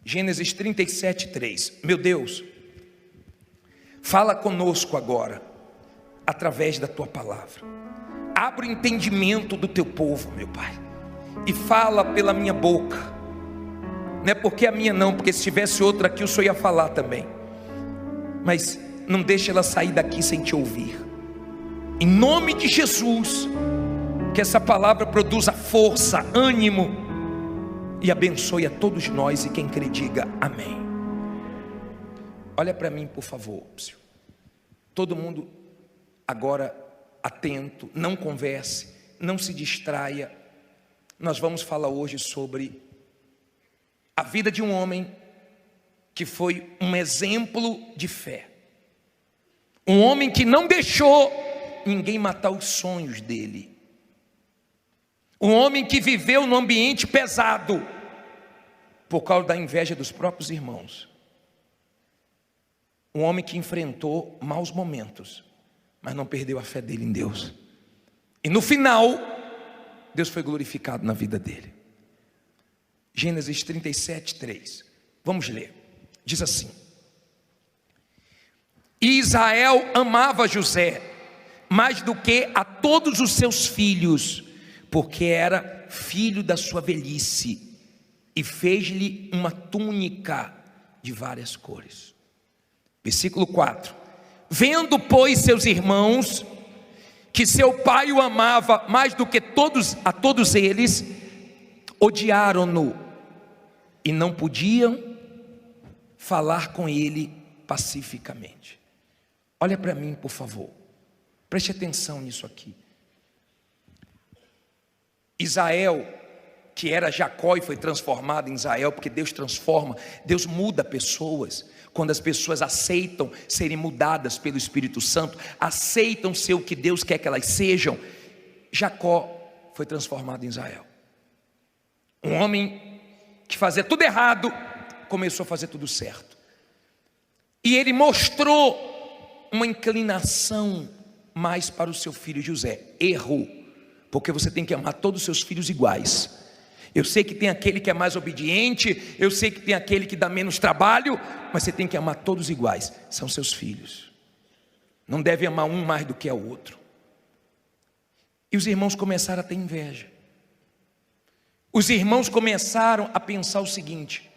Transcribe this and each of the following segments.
Gênesis 37, 3. Meu Deus, fala conosco agora, através da tua palavra. Abre o entendimento do teu povo, meu Pai, e fala pela minha boca. Não é porque a minha não, porque se tivesse outra aqui o Senhor ia falar também. Mas não deixe ela sair daqui sem te ouvir. Em nome de Jesus, que essa palavra produza força, ânimo e abençoe a todos nós, e quem crê diga amém. Olha para mim, por favor. Todo mundo agora atento, não converse, não se distraia. Nós vamos falar hoje sobre a vida de um homem que foi um exemplo de fé. Um homem que não deixou ninguém matar os sonhos dele. Um homem que viveu num ambiente pesado por causa da inveja dos próprios irmãos. Um homem que enfrentou maus momentos, mas não perdeu a fé dele em Deus. E no final, Deus foi glorificado na vida dele. Gênesis 37, 3. Vamos ler. Diz assim: E Israel amava José mais do que a todos os seus filhos, porque era filho da sua velhice, e fez-lhe uma túnica de várias cores. Versículo 4. Vendo, pois, seus irmãos que seu pai o amava mais do que a todos eles, odiaram-no e não podiam falar com ele pacificamente. Olha para mim, por favor, preste atenção nisso aqui. Israel, que era Jacó e foi transformado em Israel, porque Deus transforma, Deus muda pessoas. Quando as pessoas aceitam serem mudadas pelo Espírito Santo, aceitam ser o que Deus quer que elas sejam, Jacó foi transformado em Israel. Um homem que fazia tudo errado, começou a fazer tudo certo. E ele mostrou uma inclinação mais para o seu filho José. Errou, porque você tem que amar todos os seus filhos iguais. Eu sei que tem aquele que é mais obediente, eu sei que tem aquele que dá menos trabalho, mas você tem que amar todos iguais, são seus filhos. Não deve amar um mais do que o outro. E os irmãos começaram a ter inveja. Os irmãos começaram a pensar o seguinte: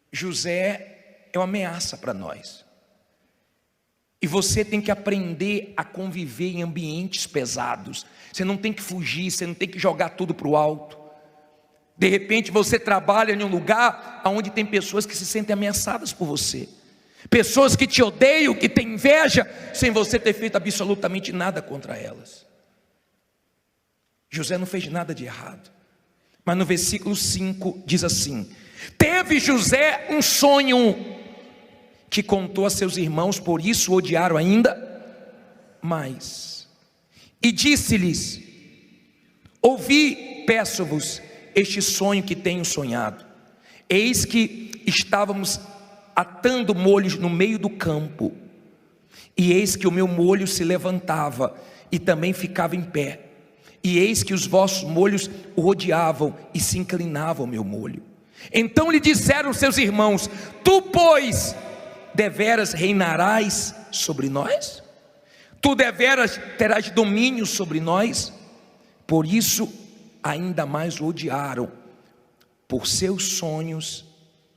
José é uma ameaça para nós. E você tem que aprender a conviver em ambientes pesados. Você não tem que fugir, você não tem que jogar tudo para o alto. De repente você trabalha em um lugar onde tem pessoas que se sentem ameaçadas por você. Pessoas que te odeiam, que têm inveja, sem você ter feito absolutamente nada contra elas. José não fez nada de errado. Mas no versículo 5 diz assim: teve José um sonho que contou a seus irmãos, por isso o odiaram ainda mais. E disse-lhes: ouvi, peço-vos, este sonho que tenho sonhado. Eis que estávamos atando molhos no meio do campo, e eis que o meu molho se levantava e também ficava em pé, e eis que os vossos molhos o rodeavam e se inclinavam ao meu molho. Então lhe disseram seus irmãos: tu, pois, deveras reinarás sobre nós? Tu deveras terás domínio sobre nós? Por isso ainda mais o odiaram, por seus sonhos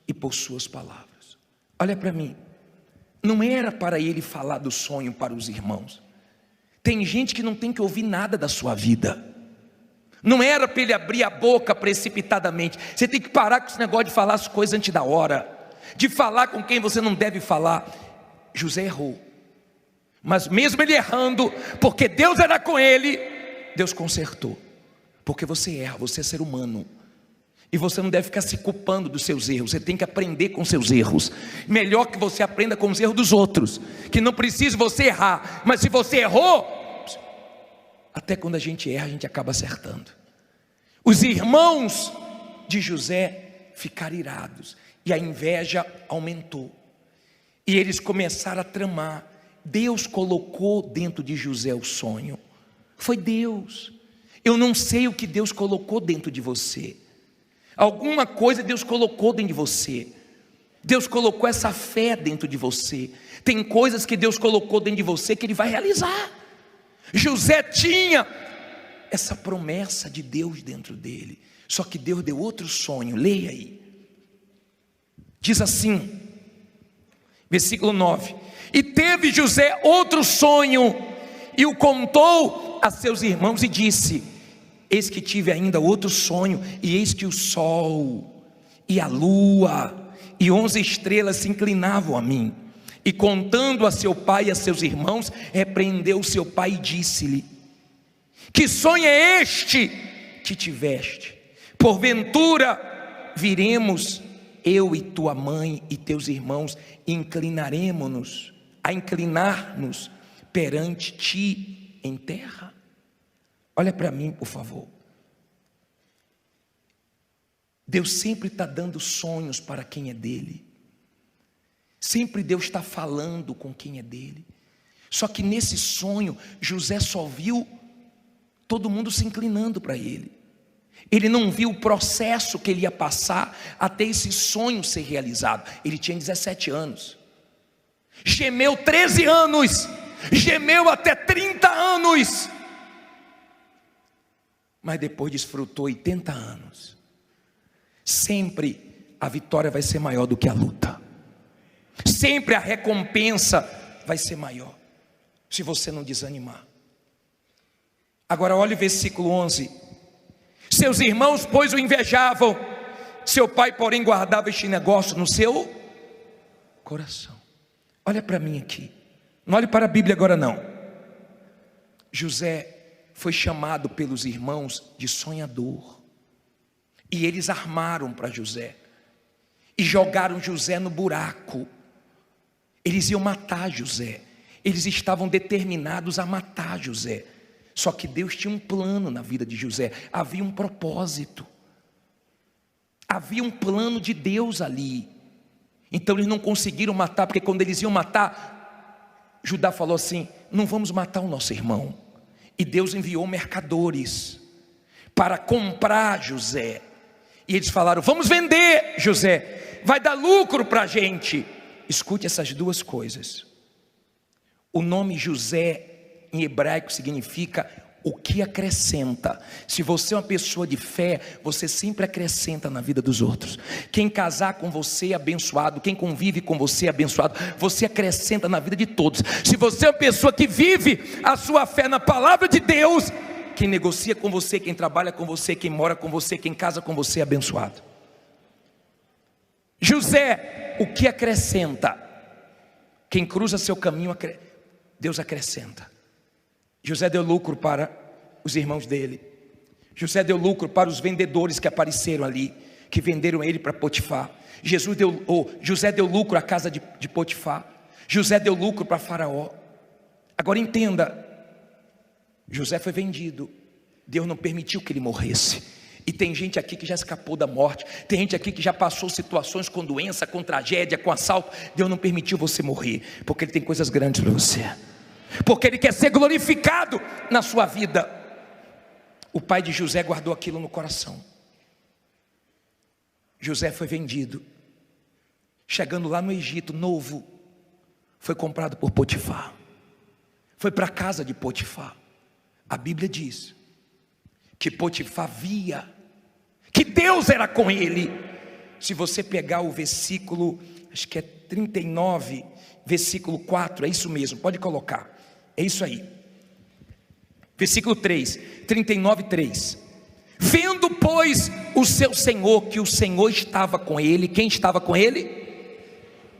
e por suas palavras. Olha para mim, não era para ele falar do sonho para os irmãos. Tem gente que não tem que ouvir nada da sua vida. Não era para ele abrir a boca precipitadamente. Você tem que parar com esse negócio de falar as coisas antes da hora, de falar com quem você não deve falar. José errou, mas mesmo ele errando, porque Deus era com ele, Deus consertou. Porque você erra, você é ser humano, e você não deve ficar se culpando dos seus erros. Você tem que aprender com seus erros. Melhor que você aprenda com os erros dos outros, que não precisa você errar. Mas se você errou, até quando a gente erra, a gente acaba acertando. Os irmãos de José ficaram irados, e a inveja aumentou, e eles começaram a tramar. Deus colocou dentro de José o sonho. Foi Deus. Eu não sei o que Deus colocou dentro de você, Alguma coisa Deus colocou dentro de você. Deus colocou essa fé dentro de você. Tem coisas que Deus colocou dentro de você que Ele vai realizar. José tinha essa promessa de Deus dentro dele. Só que Deus deu outro sonho. Leia aí. Diz assim, versículo 9: e teve José outro sonho, e o contou a seus irmãos e disse: eis que tive ainda outro sonho, e eis que o sol e a lua e 11 estrelas se inclinavam a mim. E contando a seu pai e a seus irmãos, repreendeu seu pai e disse-lhe: que sonho é este que tiveste? Porventura viremos eu e tua mãe e teus irmãos, inclinar-nos perante ti em terra? Olha para mim, por favor. Deus sempre está dando sonhos para quem é dele. Sempre Deus está falando com quem é dele. Só que nesse sonho, José só viu todo mundo se inclinando para ele. Ele não viu o processo que ele ia passar até esse sonho ser realizado. Ele tinha 17 anos. Gemeu 13 anos. Gemeu até 30 anos. Mas depois desfrutou 80 anos. Sempre a vitória vai ser maior do que a luta. Sempre a recompensa vai ser maior, se você não desanimar. Agora olha o versículo 11. Seus irmãos, pois, o invejavam. Seu pai, porém, guardava este negócio no seu coração. Olha para mim aqui. Não olhe para a Bíblia agora não. José foi chamado pelos irmãos de sonhador. E eles armaram para José. E jogaram José no buraco. Eles iam matar José. Eles estavam determinados a matar José. Só que Deus tinha um plano na vida de José. Havia um propósito. Havia um plano de Deus ali. Então eles não conseguiram matar, porque quando eles iam matar, Judá falou assim: não vamos matar o nosso irmão. E Deus enviou mercadores para comprar José. E eles falaram: vamos vender José, vai dar lucro para a gente. Escute essas duas coisas. O nome José em hebraico significa o que acrescenta. Se você é uma pessoa de fé, você sempre acrescenta na vida dos outros. Quem casar com você é abençoado, quem convive com você é abençoado. Você acrescenta na vida de todos. Se você é uma pessoa que vive a sua fé na palavra de Deus, quem negocia com você, quem trabalha com você, quem mora com você, quem casa com você é abençoado. José, o que acrescenta? Quem cruza seu caminho, Deus acrescenta. José deu lucro para os irmãos dele. José deu lucro para os vendedores que apareceram ali, que venderam ele para Potifar. José deu lucro à casa de Potifar. José deu lucro para Faraó. Agora entenda, José foi vendido. Deus não permitiu que ele morresse. E tem gente aqui que já escapou da morte. Tem gente aqui que já passou situações com doença, com tragédia, com assalto. Deus não permitiu você morrer, porque Ele tem coisas grandes para você. Porque Ele quer ser glorificado na sua vida. O pai de José guardou aquilo no coração. José foi vendido. Chegando lá no Egito, novo, foi comprado por Potifar. Foi para a casa de Potifar. A Bíblia diz que Potifar via que Deus era com ele. Se você pegar o versículo, acho que é 39, versículo 4, é isso mesmo, pode colocar. É isso aí. Versículo 3, 39, 3. Vendo, pois, o seu senhor, que o Senhor estava com ele. Quem estava com ele?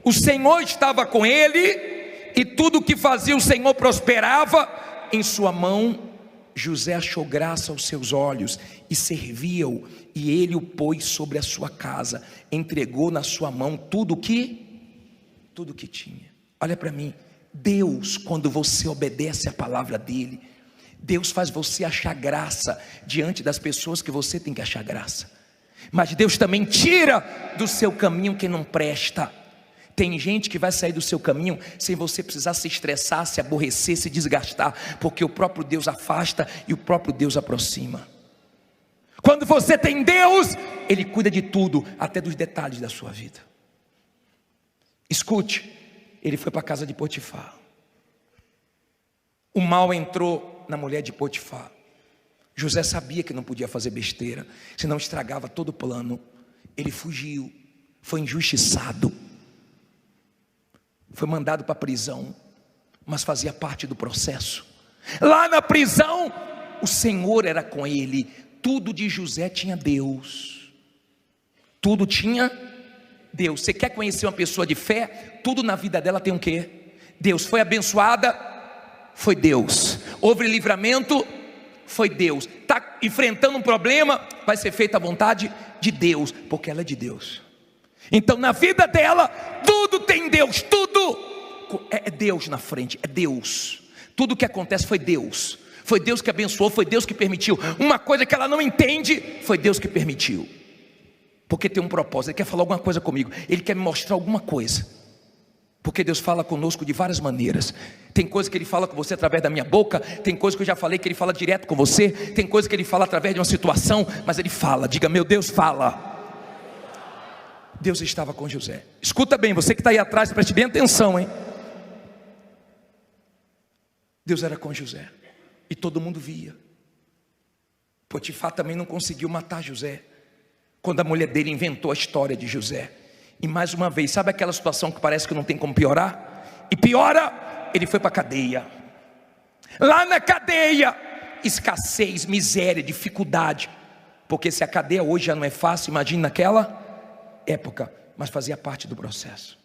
O Senhor estava com ele, e tudo o que fazia o Senhor prosperava em sua mão. José achou graça aos seus olhos e servia-o, e ele o pôs sobre a sua casa, entregou na sua mão tudo o que tinha. Olha para mim, Deus, quando você obedece à palavra dele, Deus faz você achar graça diante das pessoas que você tem que achar graça. Mas Deus também tira do seu caminho quem não presta. Tem gente que vai sair do seu caminho sem você precisar se estressar, se aborrecer, se desgastar, porque o próprio Deus afasta e o próprio Deus aproxima. Quando você tem Deus, Ele cuida de tudo, até dos detalhes da sua vida. Escute, ele foi para a casa de Potifar. O mal entrou na mulher de Potifar. José sabia que não podia fazer besteira, senão estragava todo o plano. Ele fugiu, foi injustiçado, foi mandado para a prisão, mas fazia parte do processo. Lá na prisão, o Senhor era com ele. Tudo de José tinha Deus. Tudo tinha Deus. Você quer conhecer uma pessoa de fé? Tudo na vida dela tem o quê? Deus. Foi abençoada? Foi Deus. Houve livramento? Foi Deus. Está enfrentando um problema? Vai ser feita a vontade de Deus, porque ela é de Deus. Então na vida dela, tudo tem Deus, tudo é Deus na frente, é Deus. Tudo que acontece foi Deus. Foi Deus que abençoou, foi Deus que permitiu. Uma coisa que ela não entende, foi Deus que permitiu. Porque tem um propósito, Ele quer falar alguma coisa comigo, Ele quer me mostrar alguma coisa. Porque Deus fala conosco de várias maneiras. Tem coisa que Ele fala com você através da minha boca. Tem coisa que eu já falei que Ele fala direto com você. Tem coisa que Ele fala através de uma situação, mas Ele fala, diga, meu Deus fala. Deus estava com José. Escuta bem, você que está aí atrás, preste bem atenção, hein? Deus era com José, e todo mundo via. Potifar também não conseguiu matar José, quando a mulher dele inventou a história de José. E mais uma vez, sabe aquela situação que parece que não tem como piorar? E piora, ele foi para a cadeia. Lá na cadeia, escassez, miséria, dificuldade. Porque se a cadeia hoje já não é fácil, imagine naquela época, mas fazia parte do processo.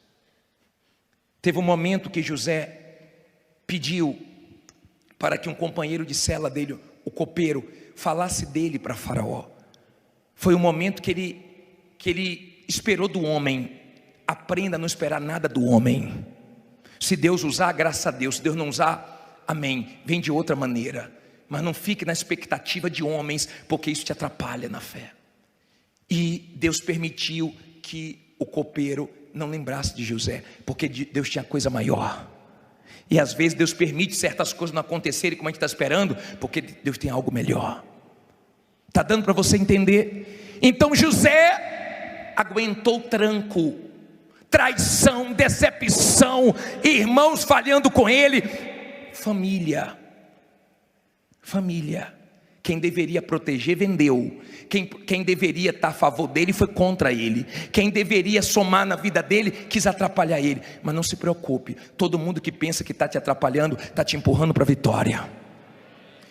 Teve um momento que José pediu para que um companheiro de cela dele, o copeiro, falasse dele para Faraó. Foi um momento que ele esperou do homem. Aprenda a não esperar nada do homem. Se Deus usar, graças a Deus. Se Deus não usar, amém, vem de outra maneira. Mas não fique na expectativa de homens, porque isso te atrapalha na fé. E Deus permitiu que o copeiro não lembrasse de José, porque Deus tinha coisa maior. E às vezes Deus permite certas coisas não acontecerem como a gente está esperando, porque Deus tem algo melhor. Está dando para você entender? Então José aguentou o tranco, traição, decepção, irmãos falhando com ele, família. Quem deveria proteger, vendeu. Quem deveria estar a favor dele, foi contra ele. Quem deveria somar na vida dele, quis atrapalhar ele. Mas não se preocupe, todo mundo que pensa que está te atrapalhando, está te empurrando para a vitória.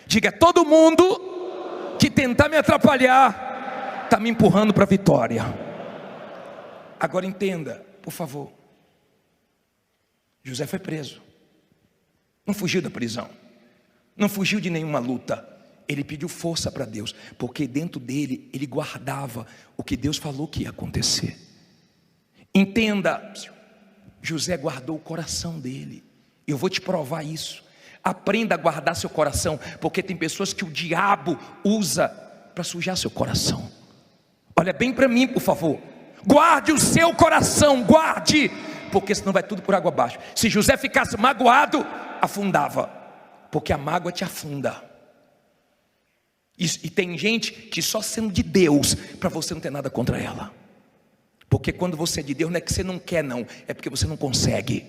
Diga, todo mundo que tentar me atrapalhar, está me empurrando para a vitória. Agora entenda, por favor. José foi preso. Não fugiu da prisão. Não fugiu de nenhuma luta. Ele pediu força para Deus, porque dentro dele, ele guardava o que Deus falou que ia acontecer. Entenda, José guardou o coração dele. Eu vou te provar isso. Aprenda a guardar seu coração, porque tem pessoas que o diabo usa para sujar seu coração. Olha bem para mim, por favor. Guarde o seu coração, guarde, porque senão vai tudo por água abaixo. Se José ficasse magoado, afundava, porque a mágoa te afunda. E tem gente que só sendo de Deus, para você não ter nada contra ela. Porque quando você é de Deus, não é que você não quer não, é porque você não consegue.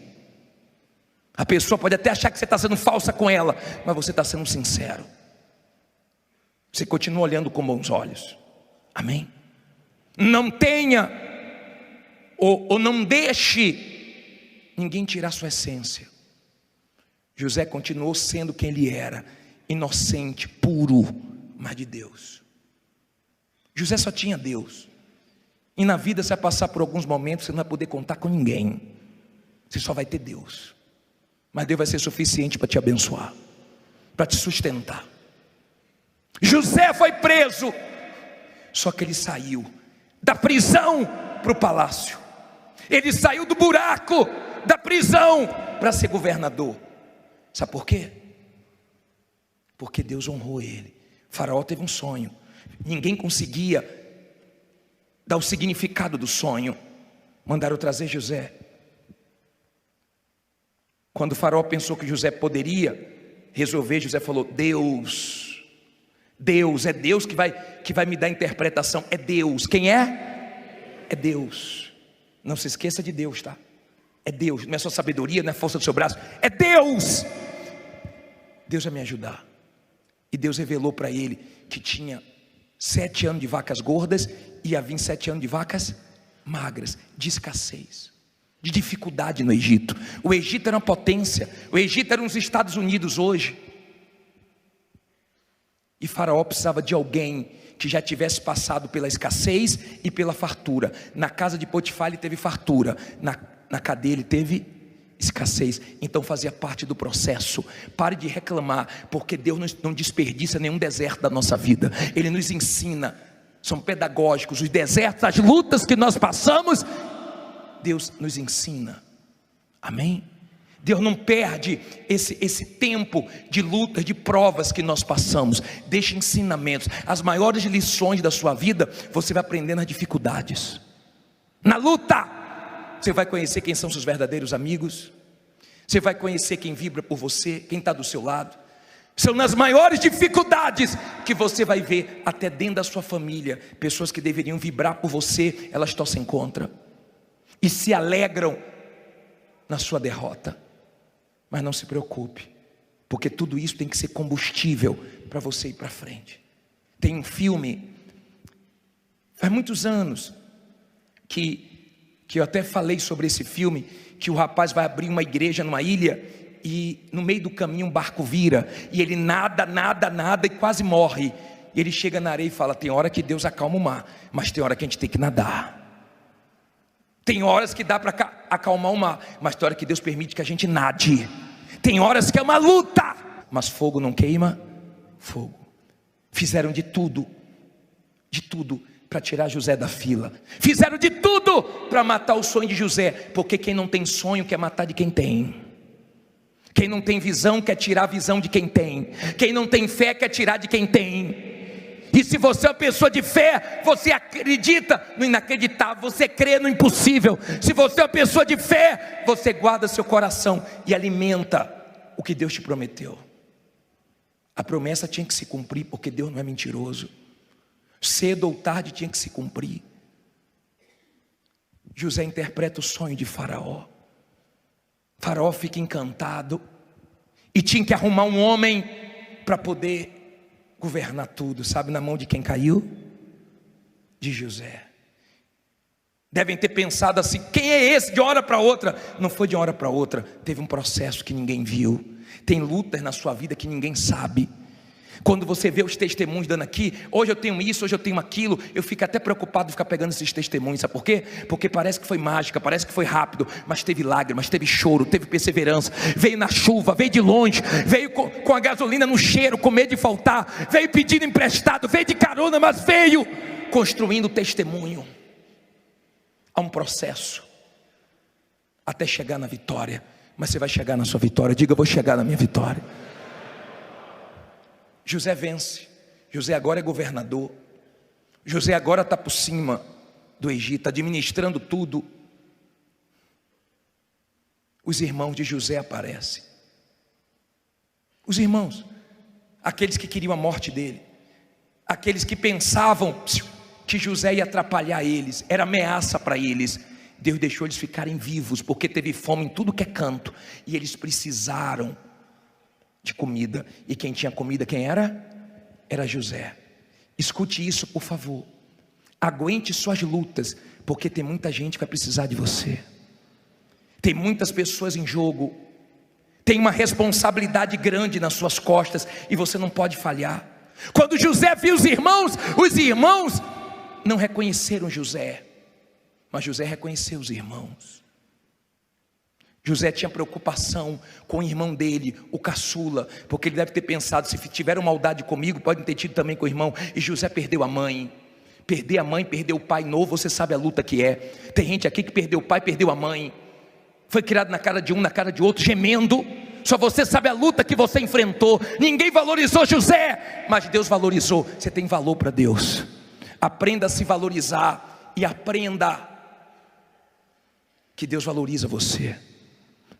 A pessoa pode até achar que você está sendo falsa com ela, mas você está sendo sincero. Você continua olhando com bons olhos. Amém? Não tenha, ou não deixe ninguém tirar sua essência. José continuou sendo quem ele era, inocente, puro, mas de Deus. José só tinha Deus. E na vida você vai passar por alguns momentos, você não vai poder contar com ninguém. Você só vai ter Deus. Mas Deus vai ser suficiente para te abençoar, para te sustentar. José foi preso, só que ele saiu da prisão para o palácio. Ele saiu do buraco da prisão para ser governador. Sabe por quê? Porque Deus honrou ele. Faraó teve um sonho, ninguém conseguia dar o significado do sonho. Mandaram trazer José. Quando o Faraó pensou que José poderia resolver, José falou: Deus Deus, é Deus que vai me dar a interpretação. É Deus. Quem é? É Deus. Não se esqueça de Deus, tá? É Deus, não é só sabedoria, não é força do seu braço. É Deus. Deus vai me ajudar. E Deus revelou para ele que tinha 7 anos de vacas gordas e ia vir 7 anos de vacas magras, de escassez, de dificuldade no Egito. O Egito era uma potência, o Egito era uns Estados Unidos hoje. E Faraó precisava de alguém que já tivesse passado pela escassez e pela fartura. Na casa de Potifar ele teve fartura, na cadeia ele teve escassez. Então fazia parte do processo. Pare de reclamar, porque Deus não desperdiça nenhum deserto da nossa vida. Ele nos ensina, são pedagógicos. Os desertos, as lutas que nós passamos, Deus nos ensina. Amém? Deus não perde esse tempo de lutas, de provas que nós passamos. Deixa ensinamentos. As maiores lições da sua vida você vai aprender nas dificuldades. Na luta você vai conhecer quem são seus verdadeiros amigos. Você vai conhecer quem vibra por você, quem está do seu lado. São nas maiores dificuldades que você vai ver, até dentro da sua família, pessoas que deveriam vibrar por você, elas torcem contra e se alegram na sua derrota. Mas não se preocupe, porque tudo isso tem que ser combustível para você ir para frente. Tem um filme, faz muitos anos, que eu até falei sobre esse filme, que o rapaz vai abrir uma igreja numa ilha, e no meio do caminho um barco vira, e ele nada e quase morre. E ele chega na areia e fala: tem hora que Deus acalma o mar, mas tem hora que a gente tem que nadar. Tem horas que dá para acalmar o mar, mas tem hora que Deus permite que a gente nade. Tem horas que é uma luta, mas fogo não queima fogo. Fizeram de tudo para tirar José da fila. Fizeram de tudo para matar o sonho de José, porque quem não tem sonho quer matar de quem tem. Quem não tem visão quer tirar a visão de quem tem. Quem não tem fé quer tirar de quem tem. E se você é uma pessoa de fé, você acredita no inacreditável, você crê no impossível. Se você é uma pessoa de fé, você guarda seu coração e alimenta o que Deus te prometeu. A promessa tinha que se cumprir, porque Deus não é mentiroso. Cedo ou tarde tinha que se cumprir. José interpreta o sonho de Faraó. Faraó fica encantado e tinha que arrumar um homem para poder governar tudo. Sabe na mão de quem caiu? De José. Devem ter pensado assim: quem é esse? De uma hora para outra. Não foi de uma hora para outra, teve um processo que ninguém viu. Tem lutas na sua vida que ninguém sabe. Quando você vê os testemunhos dando aqui, hoje eu tenho isso, hoje eu tenho aquilo, eu fico até preocupado de ficar pegando esses testemunhos. Sabe por quê? Porque parece que foi mágica, parece que foi rápido, mas teve lágrimas, teve choro, teve perseverança. Veio na chuva, veio de longe, veio com a gasolina no cheiro, com medo de faltar, veio pedindo emprestado, veio de carona, mas veio construindo testemunho. Há um processo até chegar na vitória. Mas você vai chegar na sua vitória. Diga: eu vou chegar na minha vitória. José vence. José agora é governador. José agora está por cima do Egito, administrando tudo. Os irmãos de José aparecem. Os irmãos, aqueles que queriam a morte dele, aqueles que pensavam que José ia atrapalhar eles, era ameaça para eles. Deus deixou eles ficarem vivos, porque teve fome em tudo que é canto, e eles precisaram de comida. E quem tinha comida, quem era? Era José. Escute isso, por favor. Aguente suas lutas, porque tem muita gente que vai precisar de você. Tem muitas pessoas em jogo. Tem uma responsabilidade grande nas suas costas, e você não pode falhar. Quando José viu os irmãos não reconheceram José, mas José reconheceu os irmãos. José tinha preocupação com o irmão dele, o caçula, porque ele deve ter pensado: se tiveram maldade comigo, podem ter tido também com o irmão. E José perdeu a mãe. Perder a mãe, perder o pai novo, você sabe a luta que é. Tem gente aqui que perdeu o pai, perdeu a mãe. Foi criado na cara de um, na cara de outro, gemendo. Só você sabe a luta que você enfrentou. Ninguém valorizou José, mas Deus valorizou. Você tem valor para Deus. Aprenda a se valorizar e aprenda que Deus valoriza você.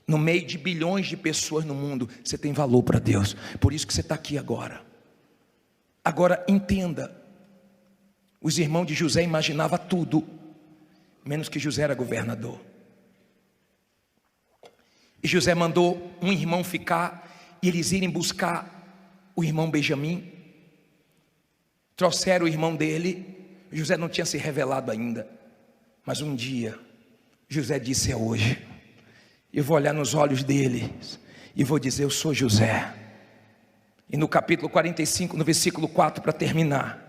No meio de bilhões de pessoas no mundo, você tem valor para Deus. Por isso que você está aqui agora. Agora entenda, os irmãos de José imaginavam tudo, menos que José era governador. E José mandou um irmão ficar, e eles irem buscar o irmão Benjamim. Trouxeram o irmão dele. José não tinha se revelado ainda, mas um dia José disse: é hoje. Eu vou olhar nos olhos deles e vou dizer: eu sou José. E no capítulo 45, no versículo 4, para terminar,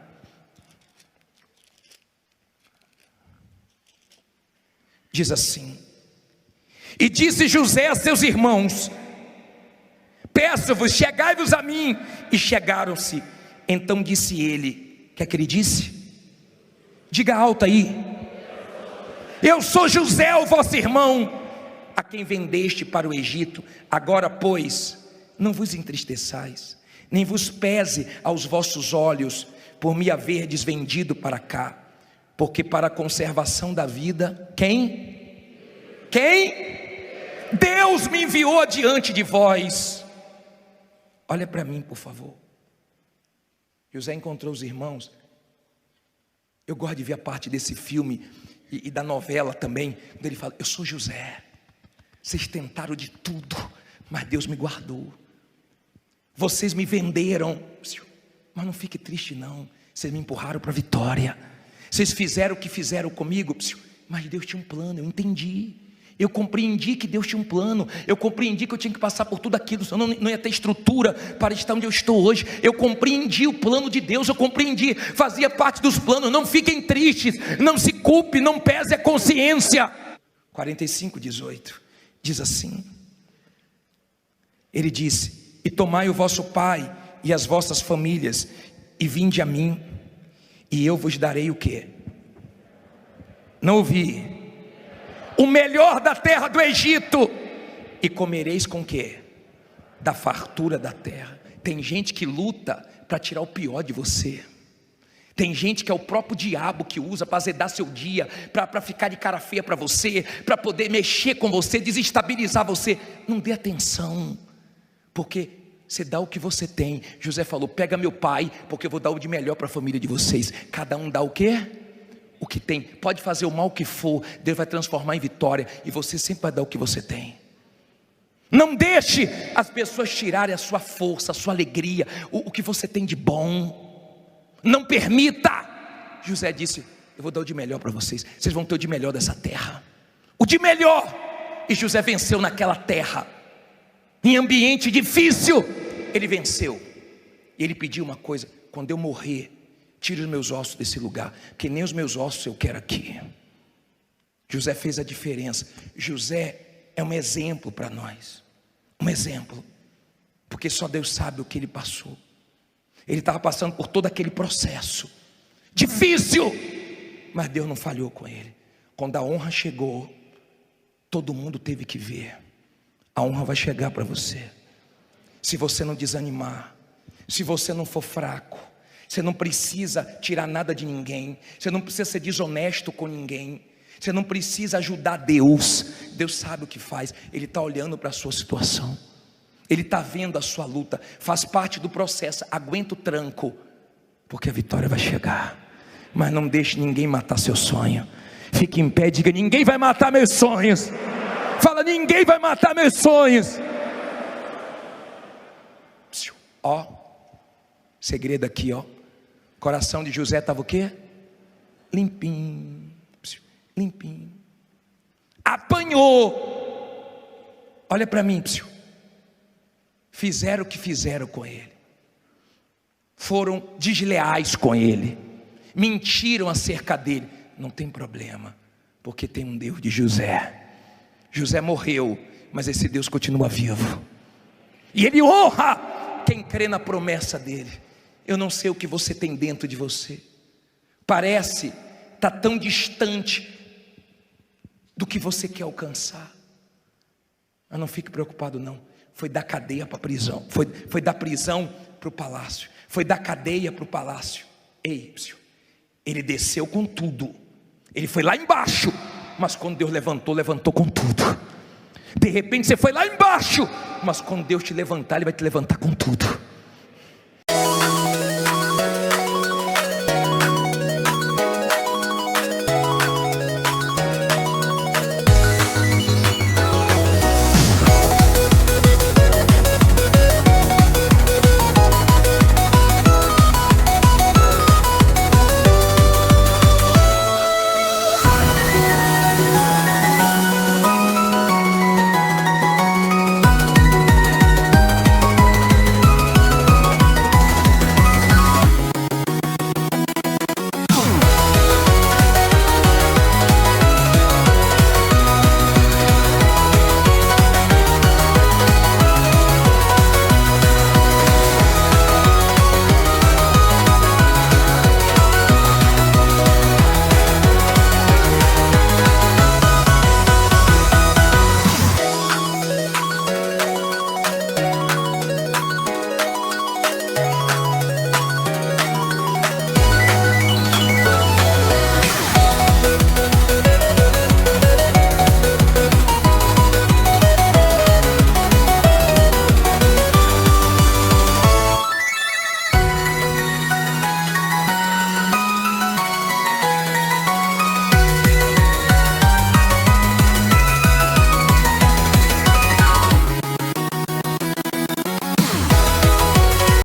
diz assim: e disse José a seus irmãos: peço-vos, chegai-vos a mim. E chegaram-se. Então disse ele, quer que ele disse? Diga alto aí: eu sou José, o vosso irmão, a quem vendeste para o Egito. Agora, pois, não vos entristeçais, nem vos pese aos vossos olhos, por me haverdes vendido para cá, porque para a conservação da vida, quem? Deus me enviou adiante de vós. Olha para mim, por favor. José encontrou os irmãos. Eu gosto de ver a parte desse filme e da novela também, quando ele fala: eu sou José, vocês tentaram de tudo, mas Deus me guardou. Vocês me venderam, mas não fique triste não, vocês me empurraram para a vitória. Vocês fizeram o que fizeram comigo, mas Deus tinha um plano, eu entendi. Eu compreendi que Deus tinha um plano. Eu compreendi que eu tinha que passar por tudo aquilo, senão não ia ter estrutura para estar onde eu estou hoje. Eu compreendi o plano de Deus. Eu compreendi, fazia parte dos planos. Não fiquem tristes, não se culpe, não pese a consciência. 45:18 diz assim: ele disse: e tomai o vosso pai e as vossas famílias, e vinde a mim, e eu vos darei o quê? Não ouvi. O melhor da terra do Egito, e comereis com o quê? Da fartura da terra. Tem gente que luta para tirar o pior de você. Tem gente que é o próprio diabo que usa para azedar seu dia, para ficar de cara feia para você, para poder mexer com você, desestabilizar você. Não dê atenção, porque você dá o que você tem. José falou: pega meu pai, porque eu vou dar o de melhor para a família de vocês. Cada um dá o quê? O que tem. Pode fazer o mal que for, Deus vai transformar em vitória, e você sempre vai dar o que você tem. Não deixe as pessoas tirarem a sua força, a sua alegria, o que você tem de bom. Não permita. José disse: eu vou dar o de melhor para vocês. Vocês vão ter o de melhor dessa terra, o de melhor. E José venceu naquela terra, em ambiente difícil, ele venceu. E ele pediu uma coisa: quando eu morrer, tire os meus ossos desse lugar, porque nem os meus ossos eu quero aqui. José fez a diferença. José é um exemplo para nós, um exemplo, porque só Deus sabe o que ele passou. Ele estava passando por todo aquele processo difícil, mas Deus não falhou com ele. Quando a honra chegou, todo mundo teve que ver. A honra vai chegar para você, se você não desanimar, se você não for fraco. Você não precisa tirar nada de ninguém, você não precisa ser desonesto com ninguém, você não precisa ajudar Deus. Deus sabe o que faz, Ele está olhando para a sua situação, Ele está vendo a sua luta, faz parte do processo. Aguenta o tranco, porque a vitória vai chegar. Mas não deixe ninguém matar seu sonho. Fique em pé e diga: ninguém vai matar meus sonhos. Fala: ninguém vai matar meus sonhos. Ó, segredo aqui, ó. O coração de José estava o quê? Limpinho, limpinho. Apanhou. Olha para mim, fizeram o que fizeram com ele, foram desleais com ele, mentiram acerca dele. Não tem problema, porque tem um Deus de José. José morreu, mas esse Deus continua vivo, e Ele honra quem crê na promessa dele. Eu não sei o que você tem dentro de você, parece estar tão distante do que você quer alcançar, mas não fique preocupado não. Foi da cadeia para a prisão, foi da prisão para o palácio, foi da cadeia para o palácio. Ei, ele desceu com tudo, ele foi lá embaixo, mas quando Deus levantou com tudo. De repente você foi lá embaixo, mas quando Deus te levantar, Ele vai te levantar com tudo.